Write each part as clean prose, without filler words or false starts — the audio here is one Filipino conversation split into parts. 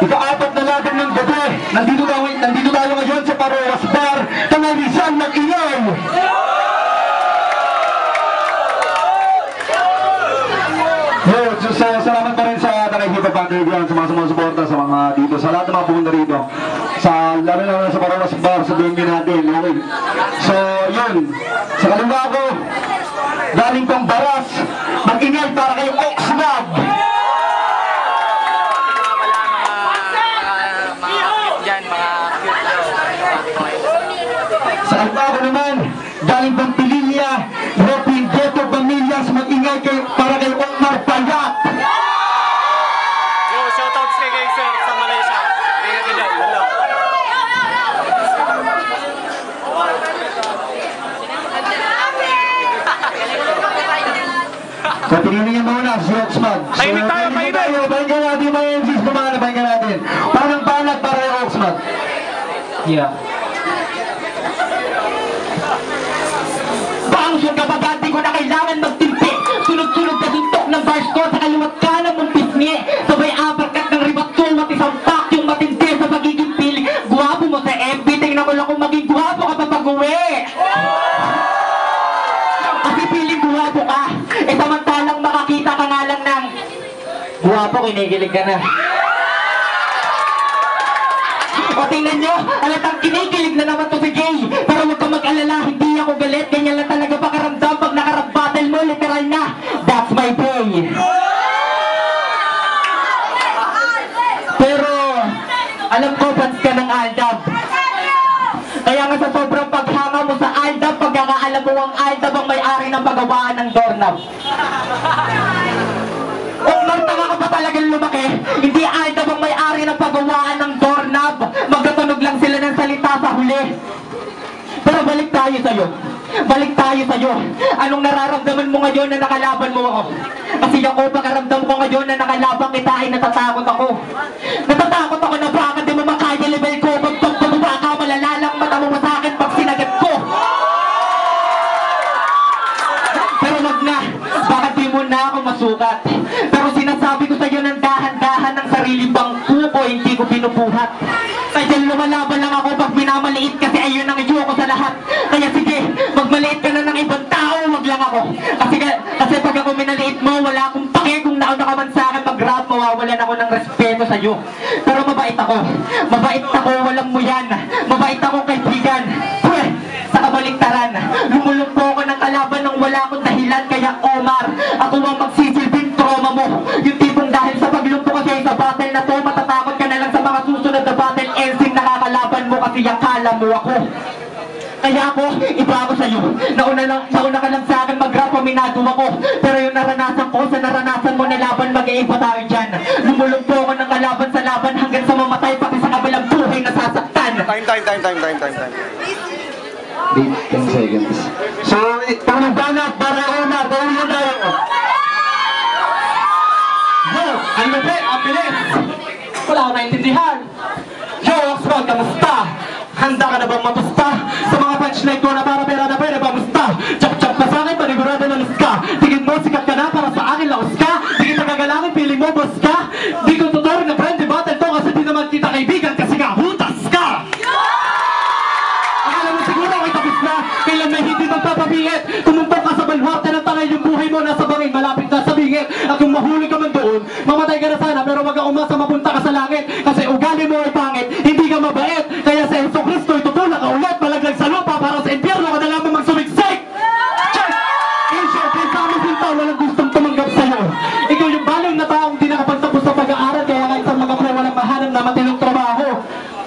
Ika-apat na laban ng gabi. Nandito tayo ngayon sa Parolas Bar. Tanay Rizal mag-ingay. Salamat pa rin sa Nakikita Battleground, sa mga sumusuporta, sa mga dito, sa lahat ng mga pumunta rito. Lalo na sa Parolas Bar, sa venue natin. Okay. So, yun. Sa kalungga ko, galing pang Baras, mag-ingay para kay Oxnab. Sa kalungga ko naman, galing pang Pililya, Ropin Geto Bamilyas, mag-ingay para kay Omar Payat. Shoutouts kay sir sa Malaysia. Kaya ka dyan. Hello. So, pinili niya muna si Oxmag. So, Painit tayo, painit! Pahinga natin mga MCs pumana, pahinga natin. Parang panag para kay Oxmag. Yeah. Pangsyon kapag di ko na kailangan magtimpi. Sunod-sunod na suntok ng bars ko sa kaliwat ka ng mong pisngi. Sabay apercut ng ribat ko, matisampak yung matindi sa pagiging pili. Guwapo mo sa FB, tingnan mo lang kung maging guwapo ka pa pag-uwi. Kasi piling guwapo ka, eh samantalang makakita ka nga lang ng guwapo, kinikilig ka na. O tingnan nyo, alatang kinikilig na naman to si Gay. Pero huwag kang mag-alala, hindi ako galit. Ganyan lang talaga pakaramdam pag nakarap-battle mo, literal na. That's my day. Pero, alam ko, fans ka ng Aldab. Kaya nga sa sobrang paghanga mo sa Aldab, pagkakaalam mo ang Aldab ang may-ari ng pagawaan ng doorknob. Kung magtanga ka pa talagang lumaki, hindi Aldab ang may-ari ng pagawaan ng doorknob. Magkatunog lang sila ng salita sa huli. Pero balik tayo sa'yo. Balik tayo sa'yo. Anong nararamdaman mo ngayon na nakalaban mo ako? Kasi ako, pagkaramdam ko ngayon na nakalaban kita ay natatakot ako. Natatakot ako na baka di mo makaya level ko. Pagpagpababa ka, malalalang mata mo sa akin pag sinagat ko. Pero wag na, baka di mo na ako masukat. Pero sinasabi ko sa'yo ng dahan-dahan ng sarili bangko ko, hindi ko binubuhat. Kaya lumalaban lang ako pag minamaliit kasi ayun ang iyo ko sa lahat. Kaya sige, magmaliit ka na ng ibang tao, wag lang ako. Kasi pag ako minaliit mo, wala akong pake kung nauna ka man sa akin mag-rap, mawawalan ako ng respeto sa'yo. Pero mabait ako, walang mo yan. Mabait ako kaibigan. Sa kabaliktaran, lumulumpo ko ng kalaban nang wala akong dahilan. Kaya Omar, ako ang magsisilbing trauma mo. Yung tipong dahil sa paglumpo kasi sa battle na to, matatakot ka na lang sa mga susunod na battle. Ensing nakakalaban mo kasi yakala mo ako. Kaya ako, iba ako sa'yo. Nauna ka lang sa akin mag-rap, paminado ako. Pero yung naranasan ko, sa naranasan mo na laban, mag-iiba tayo dyan. Lumulumpo ko ng kalaban sa laban hanggang sa mamatay, pati sa kabilang buhay nasasaktan. Time. 10 seconds. So, parang banat, para una, gawin mo tayo. Yo, ang lapit, ang bilis. Wala ko naintindihan. Yo, Oxford, kamusta? Handa ka na bang matusta? Sa mga punchline ko na para pera na pera, bamusta? Chap-chap ka sa akin, panigurado na luska. Tingin mo, sikat ka na, para sa akin laos ka. Tingin nagagalangin, piling mo, boss ka. Di ko tuturin na friend, di battle to, kasi di naman kita kaibigan, kasi nga, hutas ka! Akala mo siguro, ay tapos na. Kailan may hindi magpapabingit. Tumumpok ka sa balwarte ng tangay, yung buhay mo nasa bangin, malapit na sa bingit. At kung mahuli ka man doon, mamatay ka na sana, pero wag ka umasa, mapunta ka sa langit. Kasi ugali mo ay pangit, hindi ka mabait. Kaya sa Heso Kristo, itutulak ka ulit, palaglag sa lupa, para sa impyerno ka na lamang magsumiksik. Check! Isyo, sa amin sinta, walang gustong tumanggap sa'yo. Ikaw yung baliw na taong di nakapagtapos sa pag-aaral, kaya kahit sa mga pre, walang mahanap na matinong trabaho.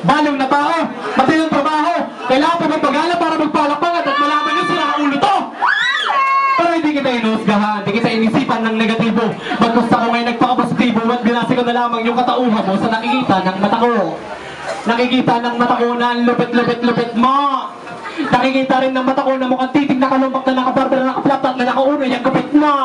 Baliw na tao, matinong trabaho. Kailangan pa magpagala para magpalakpangan at malaman nyo sila ang ulo to. Pero hindi kita inuusgahan, hindi kita inisipan ng negatibo. Bagkus ako ngayon nagpakapositibo at binasi ko na lamang yung katauhan mo sa nakikita ng mata ko. Nakikita ng mata ko na ang lupit-lupit-lupit mo. Nakikita rin ng mata ko na mukhang titig na kalumpak na nakabarber na nakaplaptat na nakauno yung kapit mo.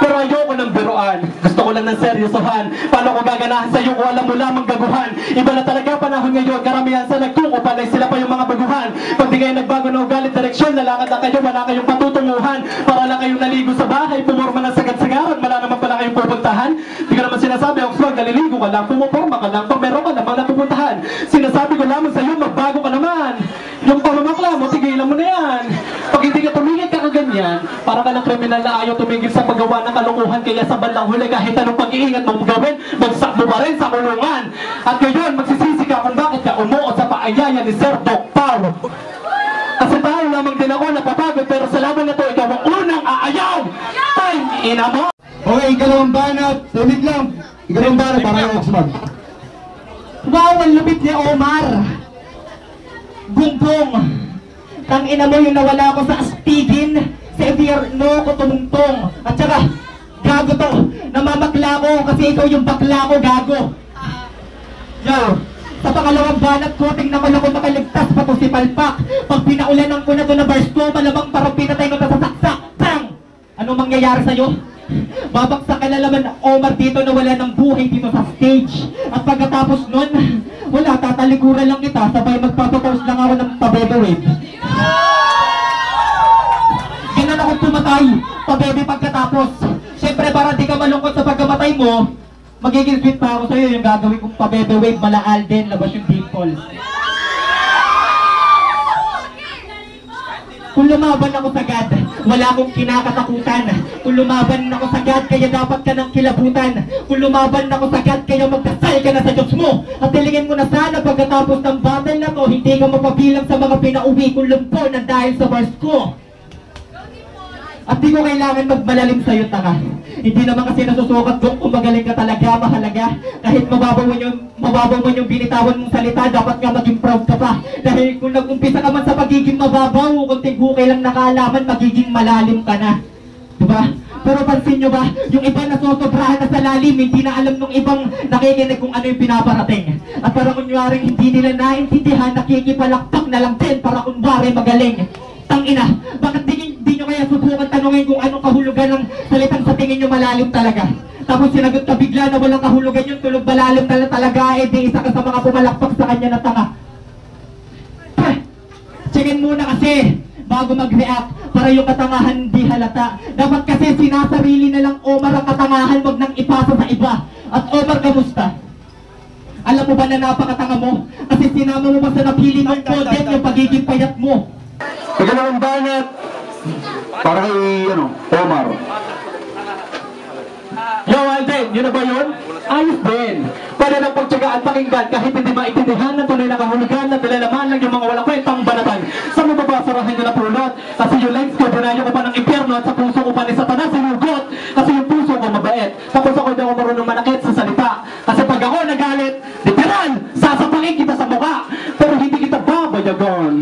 Pero ayoko ng biruan, gusto ko lang ng seryosohan. Paano ko gaganahan sa'yo kung alam mo lamang gaguhan? Iba na talaga panahon ngayon, karamihan sa nagkukupanay, sila pa yung mga baguhan. Pag di kayo nagbago na ugalit direksyon, lalakad lang kayo, wala kayong patutunguhan. Para lang kayong naligo sa bahay, pumorma ng sagad-sagaran, wala naman pala kayong pupuntahan. Di ko naman sinasabi, Oxford, naliligo ka lang, pumuporma ka lang, pag meron ka naman na pupuntahan. Sinasabi ko lamang sa'yo, magbago ka naman. Yung pamamakla mo, tigilan mo na yan. Pag hindi ka tumigil ka kaganyan, para ka ng kriminal na ayaw tumigil sa paggawa ng kalokohan, kaya sa bandang huli kahit anong pag-iingat mong gawin, bagsak mo pa rin sa kulungan. At ngayon, magsisisi ka kung bakit ka umuo sa paanyaya ni Sir Doc Pao. Kasi tao lamang din ako napapagod, pero sa laban na to, ikaw ang unang aayaw! Time, ina mo! Okay, ikalawang banat. Tulig lang. Ikalawang banat para yung Oxman. Wow, ang lupit ni Omar! Bumbong! Tang ina mo yung nawala ko sa astigin, sa Evierno ko tumungtong. At saka, gago to, namamakla ko kasi ikaw yung bakla ko, gago. Yo, sa pangalawang banat ko, tingnan ko lang kung makaligtas pa to si Palpak. Pag pinaulanan ko na to na verse ko, malamang parang pinatay ko to sa saksak. Bang! Anong mangyayari sa'yo? Babagsak ka na naman Omar dito na wala ng buhay dito sa stage. At pagkatapos nun, wala, tatalikuran lang kita, sabay magpapapose lang ako ng pabebe wave. Ganun ako pumatay, pabebe pagkatapos. Siyempre para di ka malungkot sa pagkamatay mo, magiging sweet pa ako sa'yo yung gagawin kong pabebe wave, malaal din, labas yung dimples. Kung lumaban ako sa God, wala akong kinakatakutan. Kung lumaban ako sa God, kaya dapat ka ng kilabutan. Kung lumaban ako sa God, kaya magdasal ka na sa Diyos mo. At tilingin mo na sana pagkatapos ng battle na to, hindi ka mapabilang sa mga pinauwi kong lumpo na dahil sa verse ko. At di ko kailangan magmalalim sa'yo, tanga. Hindi naman kasi nasusukat ko kung magaling ka talaga, mahalaga. Kahit mababaw mo yung binitawan mong salita, dapat nga maging proud ka pa. Dahil kung nag-umpisa ka man sa pagiging mababaw, kunting hukay lang nakalaman, magiging malalim ka na. Diba? Pero pansin nyo ba, yung iba nasusobrahan na sa lalim, hindi na alam nung ibang nakikinig kung ano yung pinaparating. At parang kunwaring hindi nila naintindihan, nakikipalakpak na lang din para kunwari magaling. Tangina, bakit di nyo kaya subukan tanungin kung anong kahulugan ng salitang sa tingin nyo malalim talaga? Tapos sinagot ka bigla na walang kahulugan yung tulog malalim talaga, eh di isa ka sa mga pumalakpak sa kanya na tanga. Checkin muna kasi, bago mag-react, para yung katangahan di halata. Dapat kasi sinasarili na lang Omar ang katangahan, wag nang ipasa sa iba. At Omar, kamusta? Alam mo ba na napakatanga mo? Kasi sinama mo ba sa napili mong content yung pagiging payat mo? Ikalawang banat para kay, Omar. Yo, Alden, yun na ba yun? Ayos din. Pwede ng pagtsagaan pakinggan kahit hindi maintindihan ng tunay na kahulugan na nilalaman lang yung mga walang kwentang banatan. Sa mababasarahin nyo na pulot. Kasi yung lines ko, dinayo ko pa ng impyerno at sa puso ko pa ni Satanas sinugot. Kasi yung puso ko mabait. Tapos ako daw marunong manakit sa salita. Kasi pag ako nagalit, literal, sasapangin kita sa mukha. Pero hindi kita babayagan.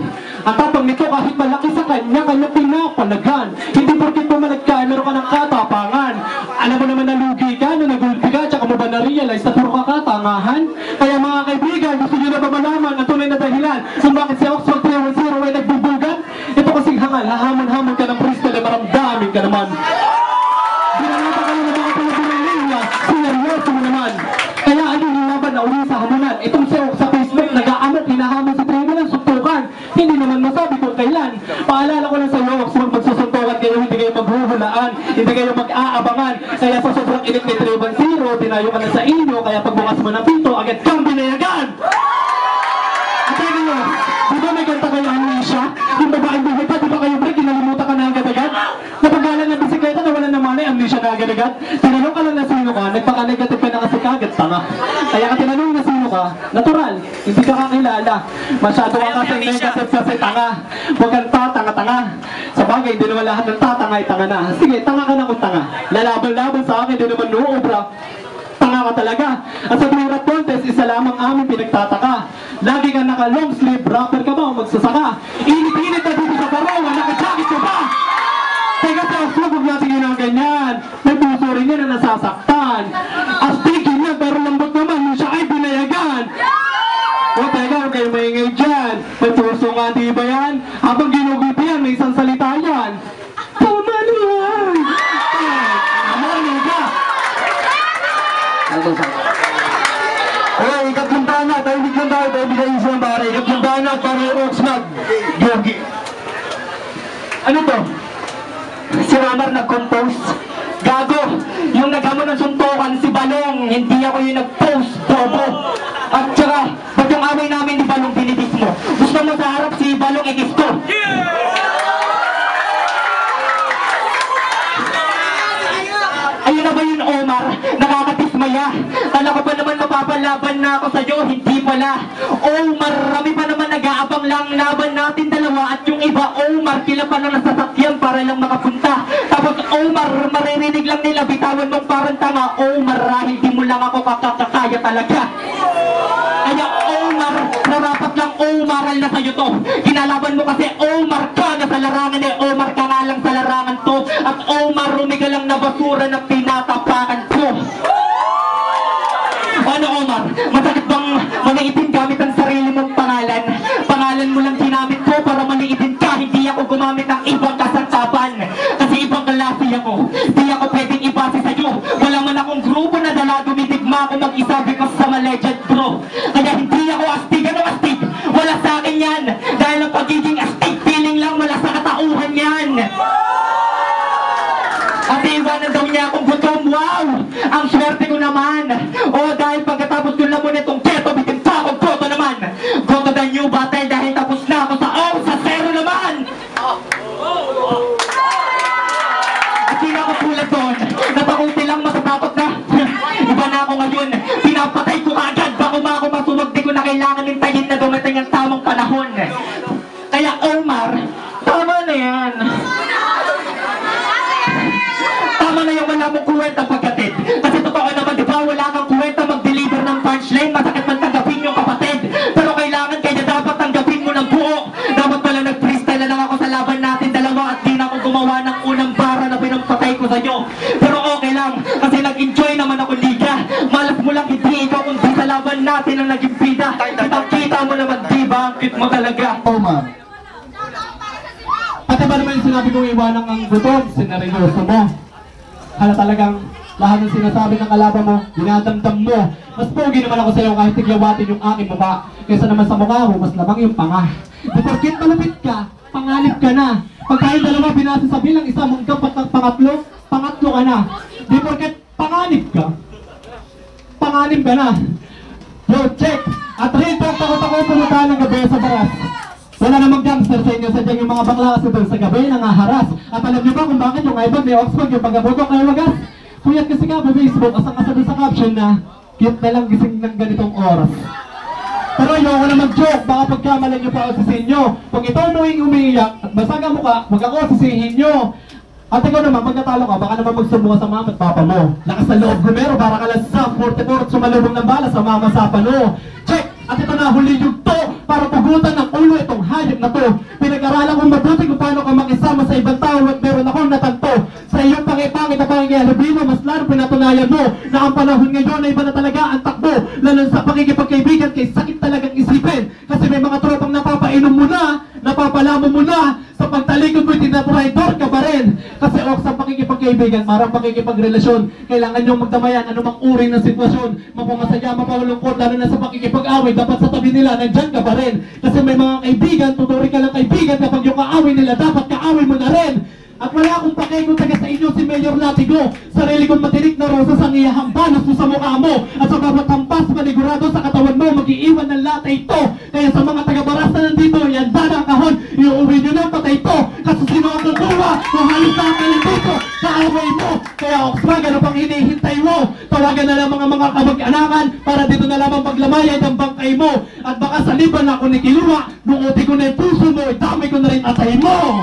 Ang tapang nito kahit malaki sa kanya, kanya pinapalagan. Hindi porkit pumalag ka, meron ka ng katapangan. Alam mo naman na lugi ka, na nagulpi ka, tsaka mo ba na-realize na puro kakatangahan? Kaya mga kaibigan, gusto nyo na ba malaman ang tunay na dahilan kung bakit si Oxford 310 ay nagbubugan? Ito kasing hangal, hahamon-hamon ka ng Bristol ay maramdamin ka naman. Binangata ka na ng mga pinagbunan seryoso mo naman. Kaya ano yung laban na uli sa hamunan? Itong si Ox sa Facebook, nag-aamok, hinahamon si Tribunal, suntukan. Hindi naman masabi kung kailan. Paalala ko lang sa iyo, Ox, magsusuntukan kayo, hindi kayo maghuhulaan, hindi kayo mag-aabangan. Kaya sa sobrang init ni Triban Zero, dinayo ka na sa inyo, kaya pagbukas mo ng pinto, agad kang binayagan! At tayo nyo, di ba may kanta kayo Amnesia? Yung babaeng buhay pa, di ba kayo break, kinalimutan ka na agad-agad? Napagalan ng bisikleta na wala naman ay amnesia na agad-agad? Tinanong ka lang na sino ka, nagpaka-negative ka na kasi kagad, tanga. Kaya ka tinanong na sino ka, natural, hindi ka kakilala. Masyado ka kasi negative kasi tanga. Huwag kang tatanga-tanga. Sa bagay, hindi naman lahat ng tatanga ay tanga na. Sige, tanga ka na kung tanga. Lalaban-laban sa akin, hindi naman nuobra. Tanga ka talaga. At sa tuwing rap contest, isa lamang aming pinagtataka. Lagi ka naka-long sleeve, rapper ka ba o magsasaka? Init-init na dito sa barawa, naka-jacket ka ba? Teka sa Oslo, huwag natin yun ang ganyan. May puso rin yan na nasasaktan. Astigin yan, pero lambot naman, yung siya ay binayagan. O teka, huwag kayo maingay dyan. May puso nga, di ba yan? Habang ginugupi yan, may isang salita yan. Tama na yan! Okay, ikatlong banat. Tahimik lang tayo. Tayo bigay isa ng pare. Ikatlong banat para Oxnard. Yogi. Ano to? Si Romar nag-compose. Gago! Yung naghamon ng suntukan si Balong, hindi ako yung nag-post, bobo. At saka, ba't yung away namin ni Balong binitis mo? Gusto mo sa harap si Balong ikis ko? Ayun na ba yun, Omar? Nakakatismaya. Kala ko pa naman mapapalaban na ako sa'yo, hindi pala. Omar, rami pa naman nag-aabang lang laban natin dalawa at yung iba, Omar, kila pa lang nasasakyan para lang makapunta. Tapos, Omar, maririnig lang nila, bitawan mong parang tanga. Omar, rahil di mo lang ako kakakasaya talaga. Kaya, Omar, narapat lang Omaral na sa'yo to. Kinalaban mo kasi Omar ka na sa larangan eh. Omar ka nga lang sa larangan to. At Omar, rumiga lang na basura na pinatapakan ko. Ano, Omar? Masakit bang maliitin gamit ang sarili mong pangalan? Pangalan mo lang ginamit ko para maliitin ka. Hindi ako gumamit ng ibang kasantapan. Kasi ibang klase ako. Di ako pwedeng ibase sa'yo. Wala man akong grupo na dala. Dumitigma ako mag-isa because sa legend, bro. Kaya hindi ako astig. Ano astig? Wala sa akin yan. Dahil ang pagiging astig, feeling lang wala sa katauhan yan. At iwanan daw niya akong gutom. Wow! Ang swerte ko naman. O dahil pagkatapos ko naman itong keto, bitin pa akong goto naman. Go to the new battle dahil tapos na ako sa 0 naman. At hindi ako tulad doon. Natakunti lang matatakot na. Iba na ako ngayon. Pinapatay ko agad. Bako ako masumag. Di ko na kailangan hintayin na dumating ang tamang panahon. Kaya Omar, tama na yan. Tama na yung wala mong kuwenta pagkatid. Kasi totoo naman, di ba, wala kang kuwenta mag-deliver ng punchline. Masakit man tanggapin yung kapatid. Pero kailangan kaya dapat tanggapin mo ng buo. Dapat pala nag-freestyle na lang ako sa laban natin dalawa at di na ako gumawa ng unang bara na pinampatay ko sa'yo. Pero okay lang, kasi nag-enjoy naman ako liga. Malas mo lang hindi ikaw kundi sa laban natin ang naging bida. Kita mo naman, di ba, ang cute mo talaga. Omar. Pati ba naman yung sinabi kong iwanan ang gutom, sinarinoso mo. Hala talagang lahat ng sinasabi ng kalaban mo, dinadamdam mo. Mas pogi naman ako sa'yo kahit tiglawatin yung aking mukha. Kaysa naman sa mukha mo, mas labang yung panga. Di porket malapit ka, pangalip ka na. Pag tayo dalawa binasa sa bilang isa, hanggang pangatlo ka na. Di porket panganib ka, panganib ka na. Yo, check! At rito, takot ako pumunta ng gabi sa baras. Wala namang gangster sa inyo, sadyang yung mga bakla kasi doon sa gabi nangaharas. At alam niyo ba kung bakit yung iPhone may Oxford, yung pagkabuto kayo wagas? Kuyat kasi ka sa Facebook, asang-asa doon sa caption na cute na lang gising ng ganitong oras. Pero ayoko na mag-joke, baka pagkamalan niyo pa ako sisihin nyo. Pag ito muing umiiyak at basag ang mukha, wag ako sisihin nyo. At ikaw naman, pag natalo ka, baka naman magsumbong ka sa mama at papa mo. Lakas sa loob, Gumero, para ka lang sa 44 at sumalubong ng bala sa mama sa pano. Check! At ito na, huli yung to para pugutan ng ulo itong hayop na to. Pinag-aralan kong mabuti kung paano ka makisama sa ibang tao at meron akong natanto. Sa iyong pangipangit na pangyayalabino, mas lalo pinatunayan mo na ang panahon ngayon ay iba na talaga ang takbo. Lalo sa pakikipagkaibigan kay sakit talagang isipin. Kasi may mga tropang napapainom mo na, napapalamo mo na, sa pagtalikod mo'y tinatraidor ka pa rin. Kasi sa pakikipagkaibigan, marang pakikipagrelasyon. Kailangan niyong magdamayan anumang uri ng sitwasyon. Mapamasaya, mapalungkot, lalo na sa pakikipag-away, dapat sa tabi nila, nandyan ka pa rin. Kasi may mga kaibigan, tuturi ka lang kaibigan, kapag yung kaaway nila, dapat kaaway mo na rin. At wala akong pake kung taga sa inyo si Mayor Latigo. Sarili kong matinik na rosas ang iyahambanas mo sa mukha mo. At sa bawat hampas, manigurado sa katawan mo, mag-iiwan ng lata ito. Kaya sa mga taga-baras na nandito, yan dana ang kahon, iuwi nyo ng patay ito. Kasi sino ang tutuwa, kung halos sa akin dito, kaaway mo. Kaya Oxford, ano pang hinihintay mo? Tawagan na lang mga kamag-anakan para dito na lamang paglamayan ang bangkay mo. At baka sa liban ako ni Kiluwa, buuti ko na yung puso mo, dami ko na rin atay mo.